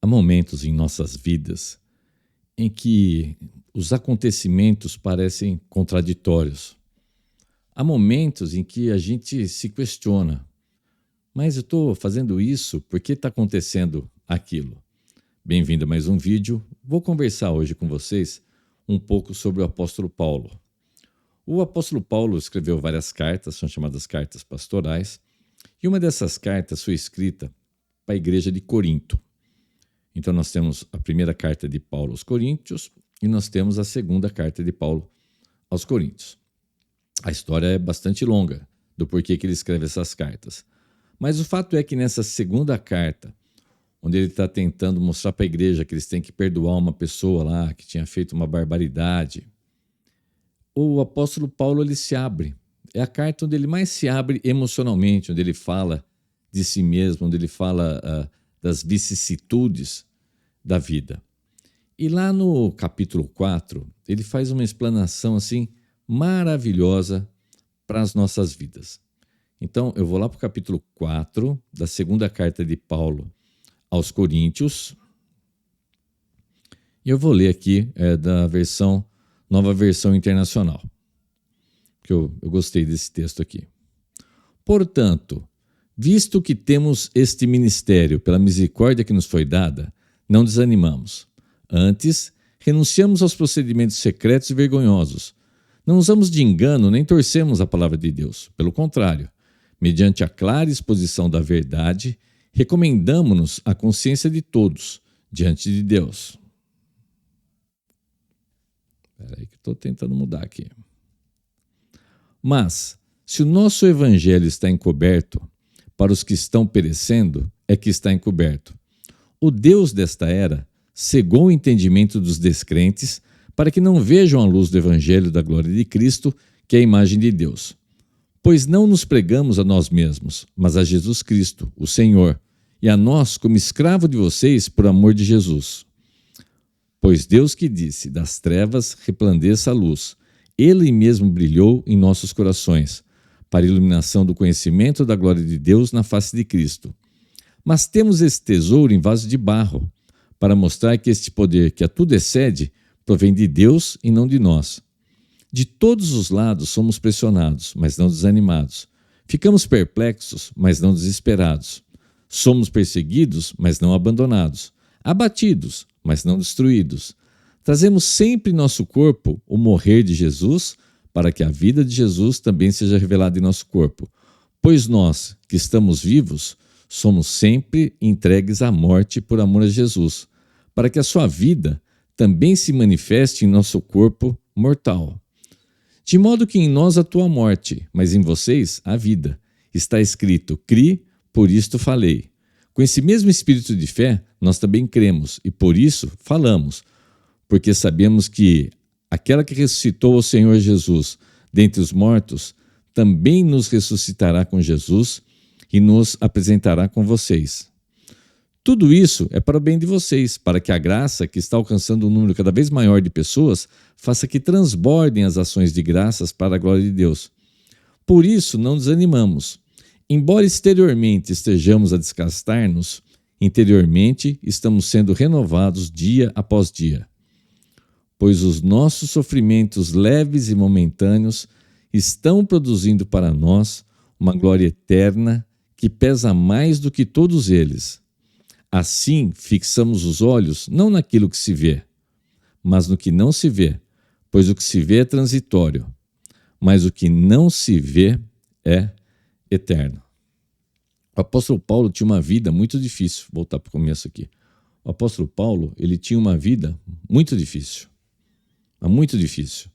Há momentos em nossas vidas em que os acontecimentos parecem contraditórios. Há momentos em que a gente se questiona, mas eu estou fazendo isso, por que está acontecendo aquilo? Bem-vindo a mais um vídeo. Vou conversar hoje com vocês um pouco sobre o apóstolo Paulo. O apóstolo Paulo escreveu várias cartas, são chamadas cartas pastorais, e uma dessas cartas foi escrita para a igreja de Corinto. Então nós temos a primeira carta de Paulo aos Coríntios e nós temos a segunda carta de Paulo aos Coríntios. A história é bastante longa do porquê que ele escreve essas cartas. Mas o fato é que nessa segunda carta, onde ele está tentando mostrar para a igreja que eles têm que perdoar uma pessoa lá que tinha feito uma barbaridade, o apóstolo Paulo ele se abre. É a carta onde ele mais se abre emocionalmente, onde ele fala de si mesmo, onde ele fala das vicissitudes da vida. E lá no capítulo 4, ele faz uma explanação assim maravilhosa para as nossas vidas. Então, eu vou lá para o capítulo 4 da segunda carta de Paulo aos Coríntios. E eu vou ler aqui da nova versão internacional, que eu gostei desse texto aqui. Portanto, visto que temos este ministério pela misericórdia que nos foi dada, não desanimamos. Antes, renunciamos aos procedimentos secretos e vergonhosos. Não usamos de engano nem torcemos a palavra de Deus. Pelo contrário, mediante a clara exposição da verdade, recomendamo-nos à consciência de todos diante de Deus. Espera aí que estou tentando mudar aqui. Mas, se o nosso evangelho está encoberto, para os que estão perecendo, é que está encoberto. O Deus desta era cegou o entendimento dos descrentes para que não vejam a luz do evangelho da glória de Cristo, que é a imagem de Deus. Pois não nos pregamos a nós mesmos, mas a Jesus Cristo, o Senhor, e a nós como escravo de vocês por amor de Jesus. Pois Deus que disse, das trevas resplandeça a luz, Ele mesmo brilhou em nossos corações, para a iluminação do conhecimento da glória de Deus na face de Cristo. Mas temos esse tesouro em vaso de barro, para mostrar que este poder que a tudo excede provém de Deus e não de nós. De todos os lados somos pressionados, mas não desanimados. Ficamos perplexos, mas não desesperados. Somos perseguidos, mas não abandonados. Abatidos, mas não destruídos. Trazemos sempre em nosso corpo o morrer de Jesus, para que a vida de Jesus também seja revelada em nosso corpo. Pois nós, que estamos vivos, somos sempre entregues à morte por amor a Jesus, para que a sua vida também se manifeste em nosso corpo mortal. De modo que em nós atua a morte, mas em vocês a vida. Está escrito, cri, por isto falei. Com esse mesmo espírito de fé, nós também cremos, e por isso falamos, porque sabemos que aquela que ressuscitou o Senhor Jesus dentre os mortos, também nos ressuscitará com Jesus e nos apresentará com vocês. Tudo isso é para o bem de vocês, para que a graça que está alcançando um número cada vez maior de pessoas faça que transbordem as ações de graças para a glória de Deus. Por isso não desanimamos. Embora exteriormente estejamos a desgastar-nos, interiormente estamos sendo renovados dia após dia. Pois os nossos sofrimentos leves e momentâneos estão produzindo para nós uma glória eterna que pesa mais do que todos eles. Assim, fixamos os olhos não naquilo que se vê, mas no que não se vê, pois o que se vê é transitório, mas o que não se vê é eterno. O apóstolo Paulo tinha uma vida muito difícil. Vou voltar para o começo aqui. O apóstolo Paulo, ele tinha uma vida muito difícil. Muito difícil.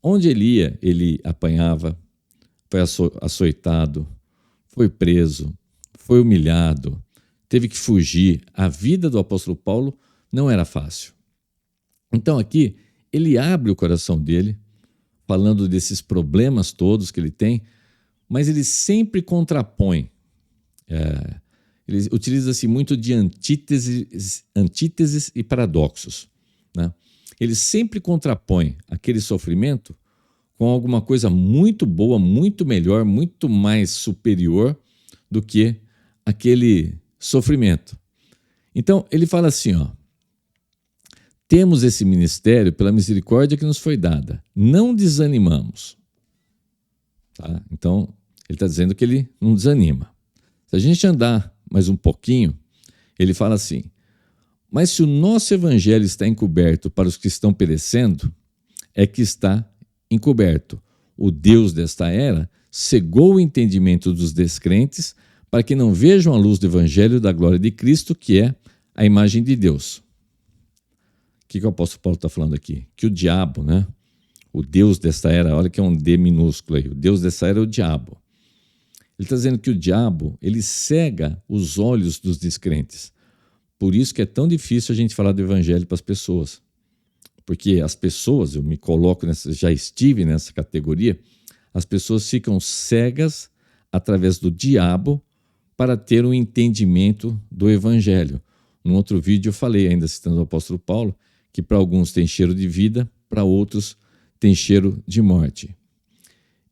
Onde ele ia, ele apanhava, foi açoitado, foi preso, foi humilhado, teve que fugir. A vida do apóstolo Paulo não era fácil. Então aqui, ele abre o coração dele, falando desses problemas todos que ele tem, mas ele sempre contrapõe. Ele utiliza-se muito de antíteses e paradoxos, né? Ele sempre contrapõe aquele sofrimento com alguma coisa muito boa, muito melhor, muito mais superior do que aquele sofrimento. Então, ele fala assim, ó, temos esse ministério pela misericórdia que nos foi dada. Não desanimamos. Tá? Então, ele está dizendo que ele não desanima. Se a gente andar mais um pouquinho, ele fala assim, mas se o nosso evangelho está encoberto para os que estão perecendo, é que está encoberto. O Deus desta era cegou o entendimento dos descrentes para que não vejam a luz do evangelho da glória de Cristo, que é a imagem de Deus. O que o apóstolo Paulo está falando aqui? Que o diabo, né? O Deus desta era, olha que é um D minúsculo aí, o Deus dessa era é o diabo. Ele está dizendo que o diabo, ele cega os olhos dos descrentes. Por isso que é tão difícil a gente falar do evangelho para as pessoas. Porque as pessoas, eu me coloco nessa, já estive nessa categoria, as pessoas ficam cegas através do diabo para ter um entendimento do evangelho. Num outro vídeo eu falei, ainda citando o apóstolo Paulo, que para alguns tem cheiro de vida, para outros tem cheiro de morte.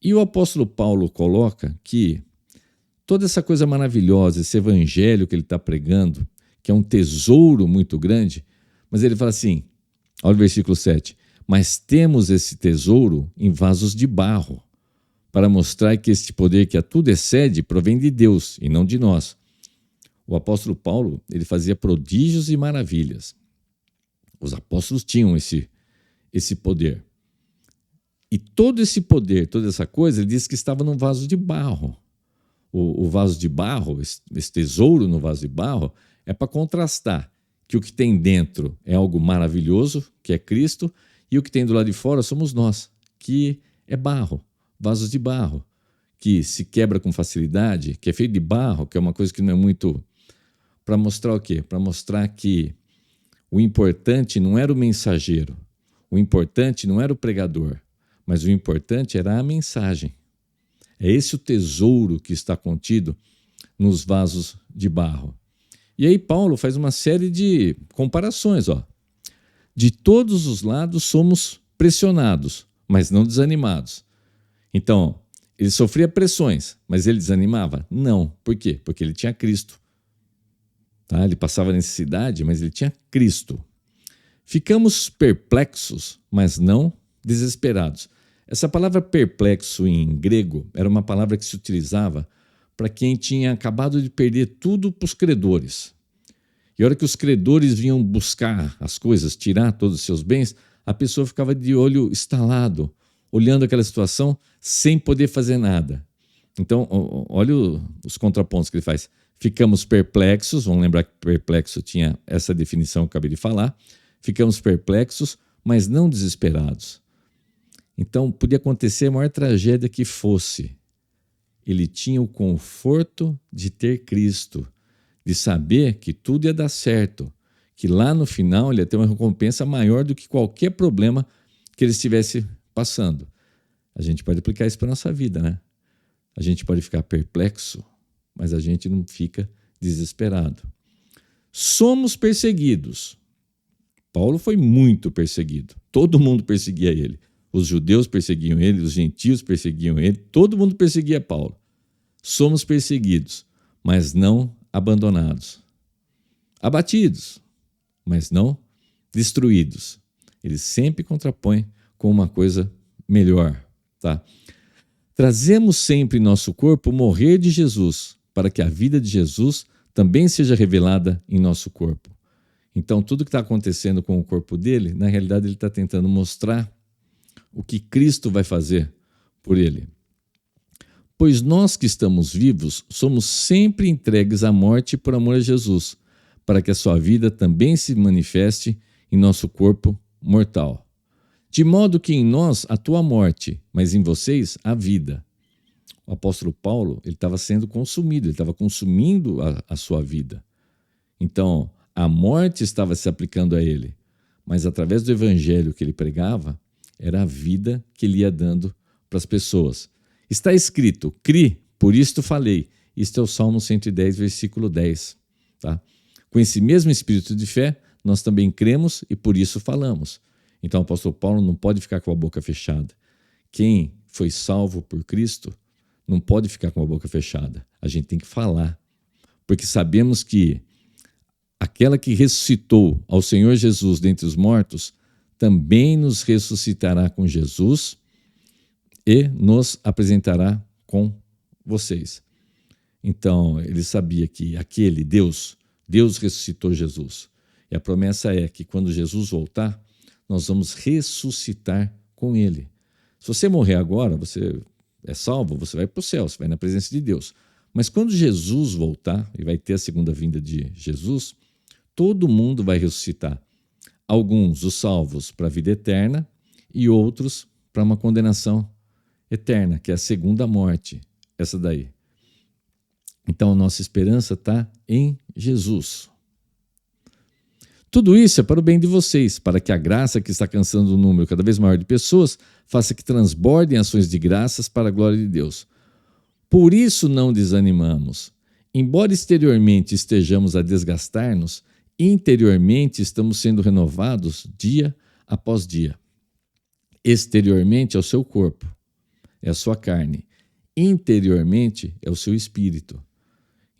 E o apóstolo Paulo coloca que toda essa coisa maravilhosa, esse evangelho que ele está pregando, que é um tesouro muito grande, mas ele fala assim, olha o versículo 7, mas temos esse tesouro em vasos de barro, para mostrar que este poder que a tudo excede provém de Deus e não de nós. O apóstolo Paulo, ele fazia prodígios e maravilhas. Os apóstolos tinham esse poder. E todo esse poder, toda essa coisa, ele disse que estava num vaso de barro. O vaso de barro, esse tesouro no vaso de barro, é para contrastar que o que tem dentro é algo maravilhoso, que é Cristo, e o que tem do lado de fora somos nós, que é barro, vasos de barro, que se quebra com facilidade, que é feito de barro, que é uma coisa que não é muito... Para mostrar o quê? Para mostrar que o importante não era o mensageiro, o importante não era o pregador, mas o importante era a mensagem. É esse o tesouro que está contido nos vasos de barro. E aí Paulo faz uma série de comparações. Ó. De todos os lados somos pressionados, mas não desanimados. Então, ele sofria pressões, mas ele desanimava? Não. Por quê? Porque ele tinha Cristo. Tá? Ele passava necessidade, mas ele tinha Cristo. Ficamos perplexos, mas não desesperados. Essa palavra perplexo em grego era uma palavra que se utilizava para quem tinha acabado de perder tudo para os credores. E a hora que os credores vinham buscar as coisas, tirar todos os seus bens, a pessoa ficava de olho estalado, olhando aquela situação sem poder fazer nada. Então, olha os contrapontos que ele faz. Ficamos perplexos, vamos lembrar que perplexo tinha essa definição que eu acabei de falar. Ficamos perplexos, mas não desesperados. Então, podia acontecer a maior tragédia que fosse. Ele tinha o conforto de ter Cristo, de saber que tudo ia dar certo, que lá no final ele ia ter uma recompensa maior do que qualquer problema que ele estivesse passando. A gente pode aplicar isso para a nossa vida, né? A gente pode ficar perplexo, mas a gente não fica desesperado. Somos perseguidos. Paulo foi muito perseguido. Todo mundo perseguia ele. Os judeus perseguiam ele, os gentios perseguiam ele, todo mundo perseguia Paulo. Somos perseguidos, mas não abandonados. Abatidos, mas não destruídos. Ele sempre contrapõe com uma coisa melhor. Tá? Trazemos sempre em nosso corpo o morrer de Jesus, para que a vida de Jesus também seja revelada em nosso corpo. Então, tudo que está acontecendo com o corpo dele, na realidade, ele está tentando mostrar o que Cristo vai fazer por ele. Pois nós que estamos vivos, somos sempre entregues à morte por amor a Jesus, para que a sua vida também se manifeste em nosso corpo mortal. De modo que em nós atua a morte, mas em vocês a vida. O apóstolo Paulo, ele estava sendo consumido, ele estava consumindo a sua vida. Então, a morte estava se aplicando a ele, mas através do evangelho que ele pregava, era a vida que ele ia dando para as pessoas. Está escrito, cri, por isto falei. Isto é o Salmo 110, versículo 10. Tá? Com esse mesmo espírito de fé, nós também cremos e por isso falamos. Então o apóstolo Paulo não pode ficar com a boca fechada. Quem foi salvo por Cristo não pode ficar com a boca fechada. A gente tem que falar, porque sabemos que aquela que ressuscitou ao Senhor Jesus dentre os mortos, também nos ressuscitará com Jesus e nos apresentará com vocês. Então, ele sabia que aquele Deus ressuscitou Jesus. E a promessa é que quando Jesus voltar, nós vamos ressuscitar com ele. Se você morrer agora, você é salvo, você vai para o céu, você vai na presença de Deus. Mas quando Jesus voltar, e vai ter a segunda vinda de Jesus, todo mundo vai ressuscitar. Alguns, os salvos, para a vida eterna, e outros para uma condenação eterna, que é a segunda morte, essa daí. Então, a nossa esperança está em Jesus. Tudo isso é para o bem de vocês, para que a graça que está alcançando um número cada vez maior de pessoas faça que transbordem ações de graças para a glória de Deus. Por isso não desanimamos. Embora exteriormente estejamos a desgastar-nos, interiormente estamos sendo renovados dia após dia. Exteriormente é o seu corpo, é a sua carne. Interiormente é o seu espírito.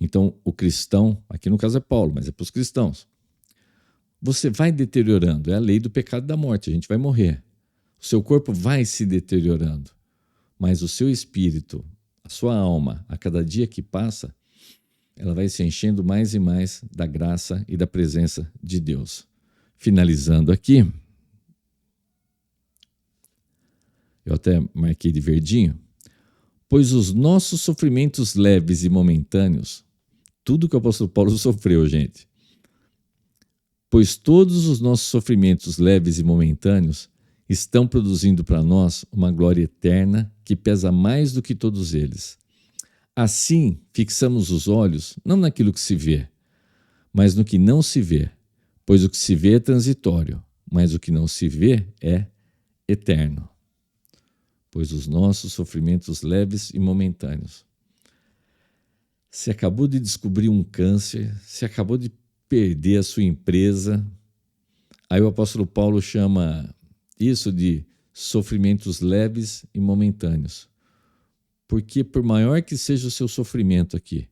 Então, o cristão, aqui no caso é Paulo, mas é para os cristãos. Você vai deteriorando, é a lei do pecado e da morte, a gente vai morrer. O seu corpo vai se deteriorando, mas o seu espírito, a sua alma, a cada dia que passa, ela vai se enchendo mais e mais da graça e da presença de Deus. Finalizando aqui, eu até marquei de verdinho, pois os nossos sofrimentos leves e momentâneos, tudo que o apóstolo Paulo sofreu, gente, pois todos os nossos sofrimentos leves e momentâneos estão produzindo para nós uma glória eterna que pesa mais do que todos eles. Assim, fixamos os olhos não naquilo que se vê, mas no que não se vê, pois o que se vê é transitório, mas o que não se vê é eterno. Pois os nossos sofrimentos leves e momentâneos. Você acabou de descobrir um câncer, você acabou de perder a sua empresa. Aí o apóstolo Paulo chama isso de sofrimentos leves e momentâneos. Porque por maior que seja o seu sofrimento aqui,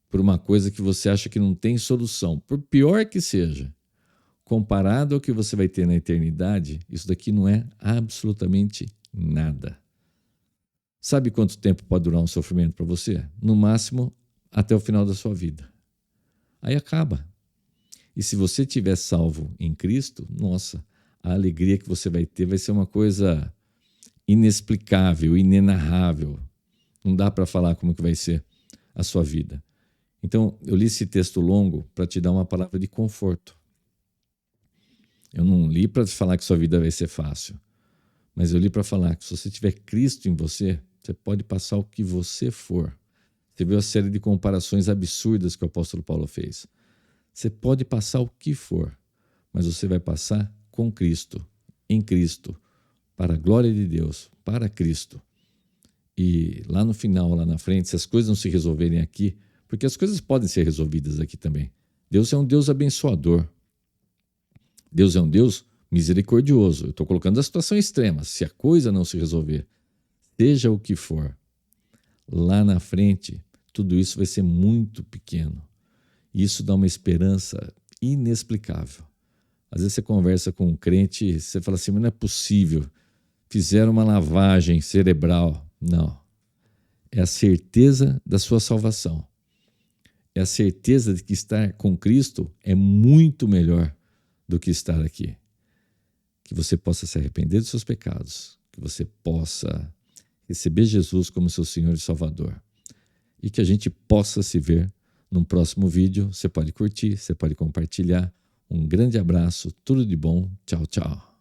por uma coisa que você acha que não tem solução, por pior que seja, comparado ao que você vai ter na eternidade, isso daqui não é absolutamente nada. Sabe quanto tempo pode durar um sofrimento para você? No máximo, até o final da sua vida. Aí acaba. E se você estiver salvo em Cristo, nossa, a alegria que você vai ter vai ser uma coisa inexplicável, inenarrável. Não dá para falar como que vai ser a sua vida. Então, eu li esse texto longo para te dar uma palavra de conforto. Eu não li para te falar que sua vida vai ser fácil, mas eu li para falar que se você tiver Cristo em você, você pode passar o que você for. Você viu a série de comparações absurdas que o apóstolo Paulo fez. Você pode passar o que for, mas você vai passar com Cristo, em Cristo, para a glória de Deus, para Cristo. E lá no final, lá na frente, se as coisas não se resolverem aqui, porque as coisas podem ser resolvidas aqui também. Deus é um Deus abençoador. Deus é um Deus misericordioso. Eu estou colocando a situação extrema. Se a coisa não se resolver, seja o que for, lá na frente, tudo isso vai ser muito pequeno. E isso dá uma esperança inexplicável. Às vezes você conversa com um crente e você fala assim, mas não é possível. Fizeram uma lavagem cerebral. Não. É a certeza da sua salvação. É a certeza de que estar com Cristo é muito melhor do que estar aqui. Que você possa se arrepender dos seus pecados. Que você possa receber Jesus como seu Senhor e Salvador. E que a gente possa se ver num próximo vídeo. Você pode curtir, você pode compartilhar. Um grande abraço, tudo de bom. Tchau, tchau.